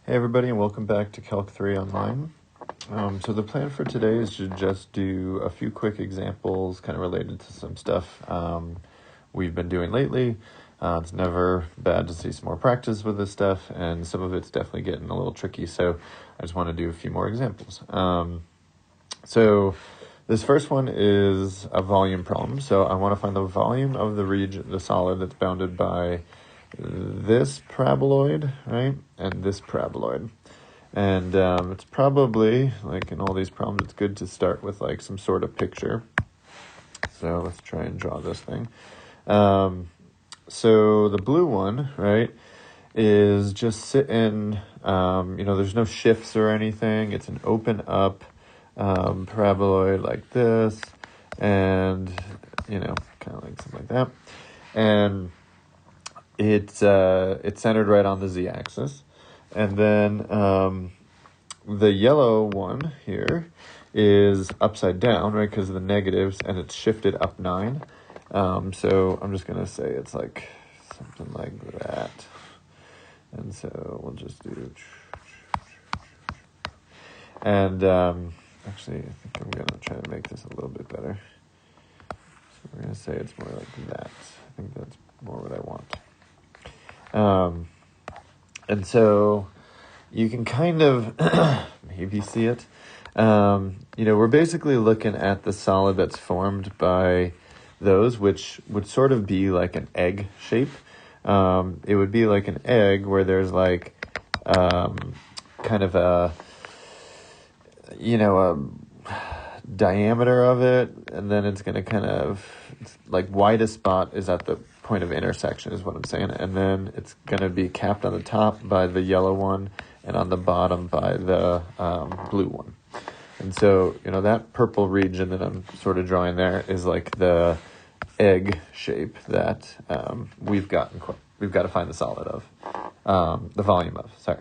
Hey everybody, and welcome back to Calc 3 Online. So the plan for today is to just do a few quick examples kind of related to some stuff we've been doing lately. It's never bad to see some more practice with this stuff, and some of it's definitely getting a little tricky, so I just want to do a few more examples. So this first one is a volume problem. So I want to find the volume of the region, the solid that's bounded by this paraboloid, right, and this paraboloid. And it's probably, like in all these problems, it's good to start with like some sort of picture. So let's try and draw this thing. So the blue one, right, is just sitting, there's no shifts or anything. It's an open up paraboloid like this, and, kind of like something like that. And it's centered right on the z-axis. And then the yellow one here is upside down, right, because of the negatives, and it's shifted up 9. So I'm just going to say it's like something like that. And so we'll just do... And actually, I think I'm going to try to make this a little bit better. So we're going to say it's more like that. I think that's more what I want. And so you can kind of maybe see it. We're basically looking at the solid that's formed by those, which would sort of be like an egg shape. It would be like an egg where there's like kind of a diameter of it, and then it's going to kind of, it's like widest spot is at the point of intersection is what I'm saying, and then it's going to be capped on the top by the yellow one and on the bottom by the blue one. And so, that purple region that I'm sort of drawing there is like the egg shape that we've got to find the solid of, the volume of, sorry.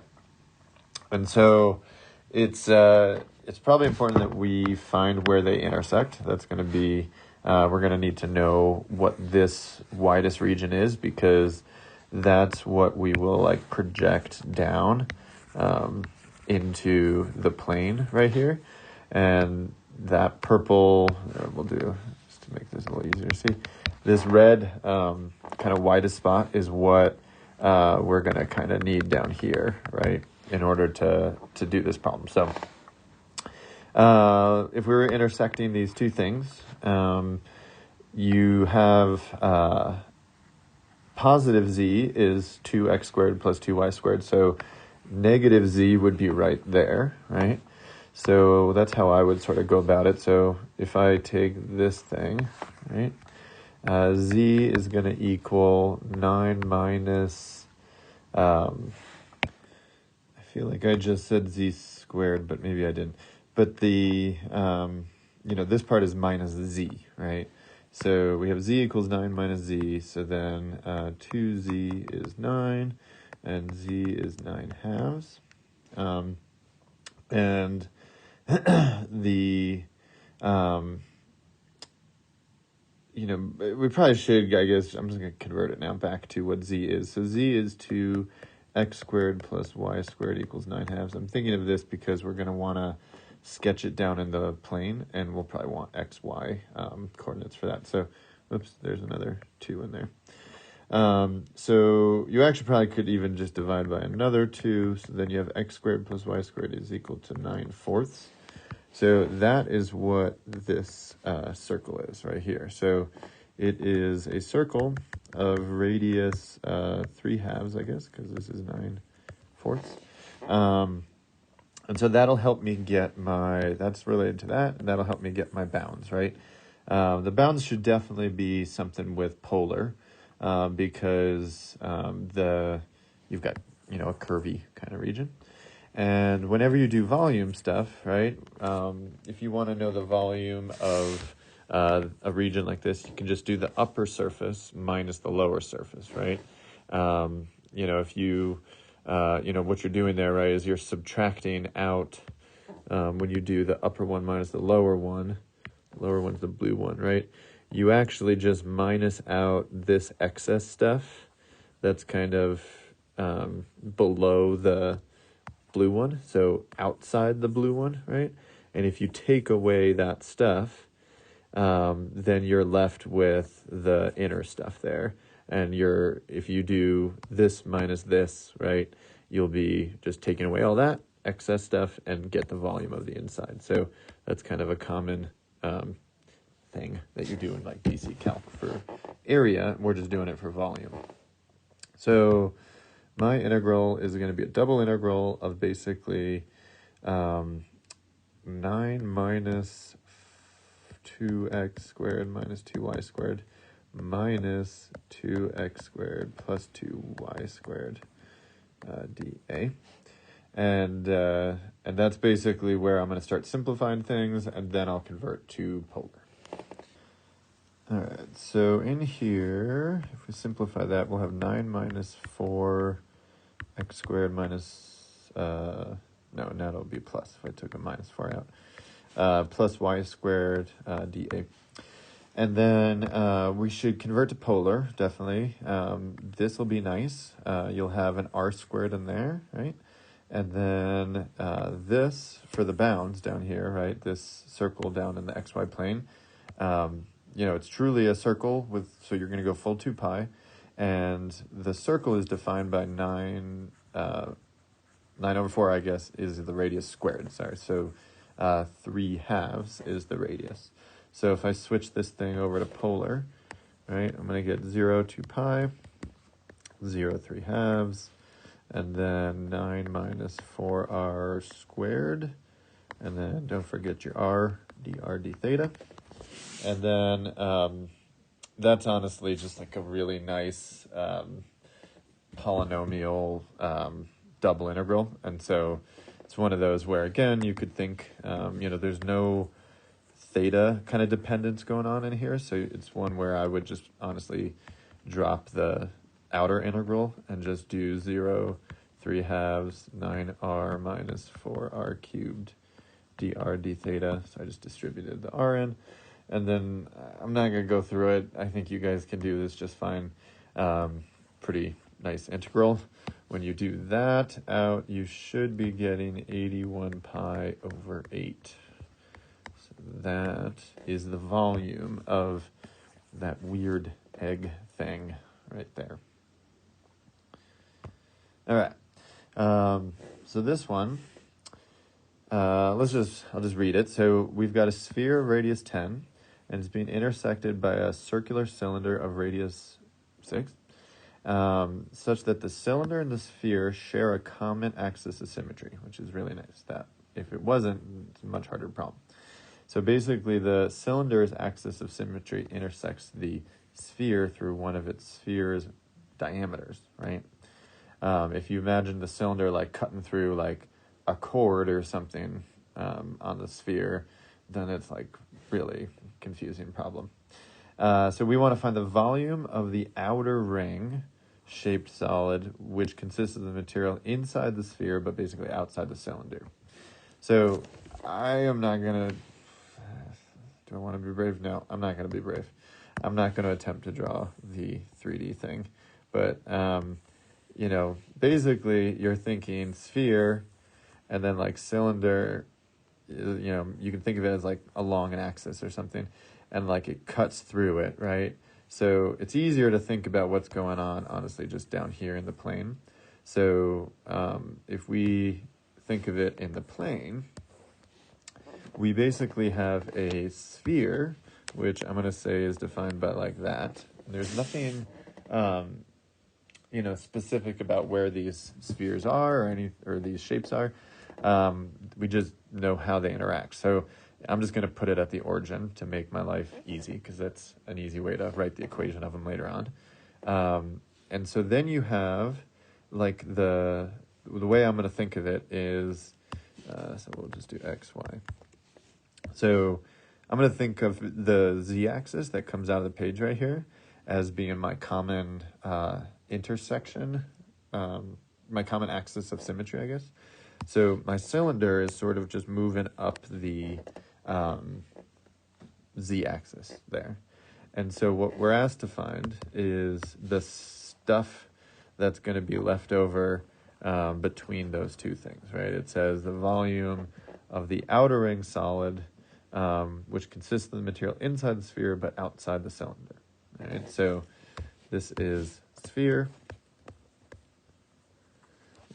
And so it's probably important that we find where they intersect. That's going to be, we're going to need to know what this widest region is, because that's what we will like project down into the plane right here. And that purple, we'll do, just to make this a little easier to see, this red kind of widest spot is what we're going to kind of need down here, right, in order to do this problem. So if we were intersecting these two things, you have positive z is 2x squared plus 2y squared. So negative z would be right there, right? So that's how I would sort of go about it. So if I take this thing, right, z is going to equal 9 minus, I feel like I just said z squared, but maybe I didn't. But the, this part is minus z, right? So we have z equals 9 minus z, so then 2z is 9, and z is 9 halves. And the, we probably should, I guess, I'm just going to convert it now back to what z is. So z is 2x squared plus y squared equals 9 halves. I'm thinking of this because we're going to want to sketch it down in the plane, and we'll probably want x, y coordinates for that. So, oops, there's another 2 in there. So you actually probably could even just divide by another 2, so then you have x squared plus y squared is equal to 9/4. So that is what this circle is right here. So it is a circle of radius 3 halves, I guess, because this is 9/4. And so that'll help me get that's related to that, and that'll help me get my bounds, right? The bounds should definitely be something with polar, because you've got, a curvy kind of region. And whenever you do volume stuff, right, if you want to know the volume of a region like this, you can just do the upper surface minus the lower surface, right? If you, what you're doing there, right, is you're subtracting out, when you do the upper one minus the lower one's the blue one, right? You actually just minus out this excess stuff that's kind of below the blue one, so outside the blue one, right? And if you take away that stuff, then you're left with the inner stuff there. And if you do this minus this, right, you'll be just taking away all that excess stuff and get the volume of the inside. So that's kind of a common thing that you do in like BC Calc for area. We're just doing it for volume. So my integral is going to be a double integral of basically 9 minus 2x squared minus 2y squared minus 2x squared plus 2y squared dA. And that's basically where I'm going to start simplifying things, and then I'll convert to polar. All right, so in here, if we simplify that, we'll have 9 minus 4x squared minus, no, now it'll be plus if I took a minus 4 out, plus y squared dA. And then we should convert to polar, definitely. This will be nice. You'll have an r squared in there, right? And then this, for the bounds down here, right, this circle down in the xy plane, it's truly a circle so you're going to go full 2 pi. And the circle is defined by 9 over 4, I guess, is the radius squared. Sorry, so 3/2 is the radius. So if I switch this thing over to polar, right, I'm going to get 0, 2 pi, 0, 3/2, and then 9 minus 4r squared. And then don't forget your r, dr d theta. And then that's honestly just like a really nice polynomial double integral. And so it's one of those where, again, you could think, there's no theta kind of dependence going on in here. So it's one where I would just honestly drop the outer integral and just do 0, 3/2, 9r minus 4r cubed dr d theta. So I just distributed the r in. And then I'm not going to go through it. I think you guys can do this just fine. Pretty nice integral. When you do that out, you should be getting 81 pi over 8. So that is the volume of that weird egg thing right there. All right. So this one, I'll just read it. So we've got a sphere of radius 10, and it's being intersected by a circular cylinder of radius 6, such that the cylinder and the sphere share a common axis of symmetry, which is really nice. That if it wasn't, it's a much harder problem. So basically, the cylinder's axis of symmetry intersects the sphere through one of its sphere's diameters, right? If you imagine the cylinder like cutting through like a cord or something on the sphere, then it's like really confusing problem. So we want to find the volume of the outer ring shaped solid, which consists of the material inside the sphere, but basically outside the cylinder. So I am not going to, do I want to be brave? No, I'm not going to be brave. I'm not going to attempt to draw the 3D thing, but, basically you're thinking sphere and then like cylinder, you can think of it as like along an axis or something, and like it cuts through it, right? So it's easier to think about what's going on, honestly, just down here in the plane. So if we think of it in the plane, we basically have a sphere, which I'm going to say is defined by like that. There's nothing, specific about where these spheres are or these shapes are. We just know how they interact. So I'm just going to put it at the origin to make my life easy, because that's an easy way to write the equation of them later on. And so then you have like the way I'm going to think of it is, so we'll just do x, y. So I'm going to think of the z-axis that comes out of the page right here as being my common intersection, my common axis of symmetry, I guess. So my cylinder is sort of just moving up the z-axis there. And so what we're asked to find is the stuff that's going to be left over between those two things, right? It says the volume of the outer ring solid, which consists of the material inside the sphere but outside the cylinder. Right? So this is sphere,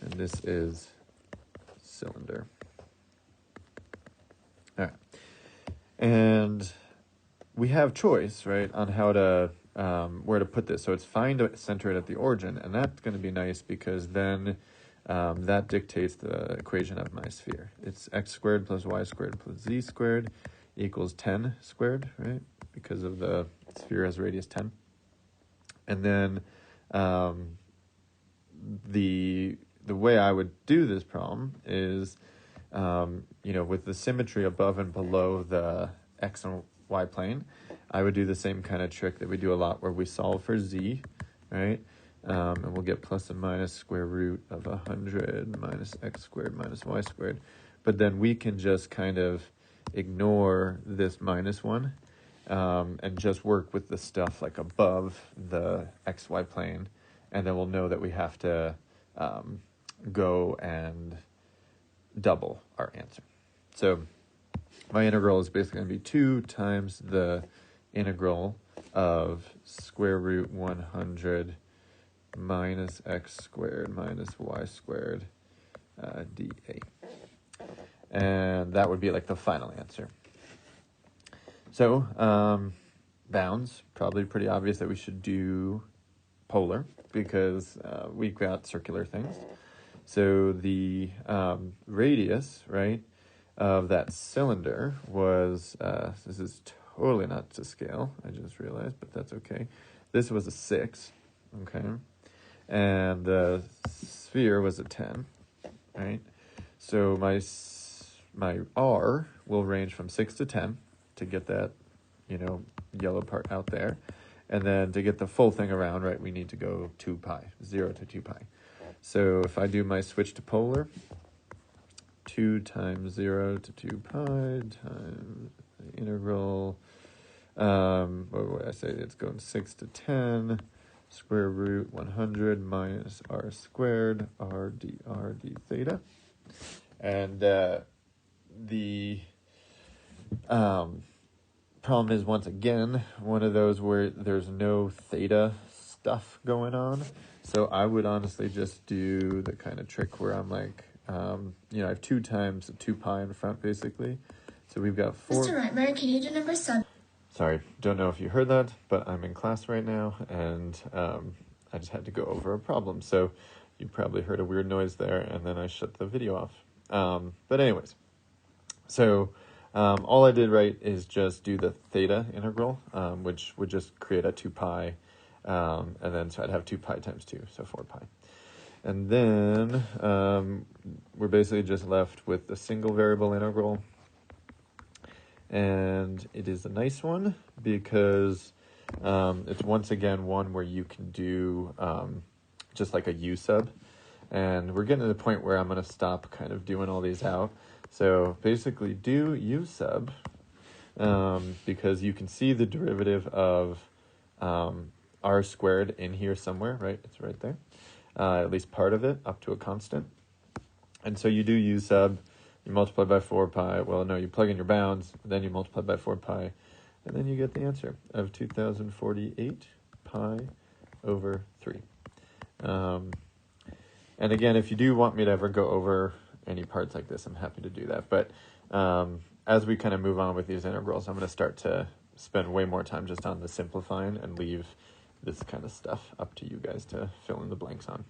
and this is cylinder. All right. And we have choice, right, on how to, where to put this. So it's fine to center it at the origin, and that's going to be nice because then that dictates the equation of my sphere. It's x squared plus y squared plus z squared equals 10 squared, right, because of the sphere has radius 10. And then the way I would do this problem is, with the symmetry above and below the x and y plane, I would do the same kind of trick that we do a lot where we solve for z, right? And we'll get plus and minus square root of 100 minus x squared minus y squared. But then we can just kind of ignore this minus one and just work with the stuff like above the xy plane. And then we'll know that we have to go and double our answer. So my integral is basically going to be 2 times the integral of square root 100 minus x squared minus y squared dA. And that would be like the final answer. So bounds, probably pretty obvious that we should do polar because we've got circular things. So the radius, right, of that cylinder was, this is totally not to scale, I just realized, but that's okay. This was a 6, okay, and the sphere was a 10, right? So my R will range from 6 to 10 to get that, yellow part out there. And then to get the full thing around, right, we need to go 2 pi, 0 to 2 pi. So if I do my switch to polar, 2 times 0 to 2 pi times the integral, what would I say? It's going 6 to 10, square root 100 minus r squared, r d theta. And the problem is, once again, one of those where there's no theta stuff going on. So I would honestly just do the kind of trick where I'm like, I have 2 times 2 pi in front, basically. So we've got 4. Mr. Reitmer, can you do number 7? Sorry, don't know if you heard that, but I'm in class right now, and I just had to go over a problem. So you probably heard a weird noise there, and then I shut the video off. But anyways, so all I did right is just do the theta integral, which would just create a 2 pi, and then so I'd have 2 pi times 2, so 4 pi. And then we're basically just left with the single variable integral. And it is a nice one because it's once again one where you can do just like a u sub. And we're getting to the point where I'm going to stop kind of doing all these out. So basically do u sub because you can see the derivative of r squared in here somewhere, right? It's right there. At least part of it up to a constant. And so you do u sub. You multiply by 4 pi. Well, no, you plug in your bounds, then you multiply by 4 pi, and then you get the answer of 2048 pi over 3. And again, if you do want me to ever go over any parts like this, I'm happy to do that. But as we kind of move on with these integrals, I'm going to start to spend way more time just on the simplifying and leave this kind of stuff up to you guys to fill in the blanks on.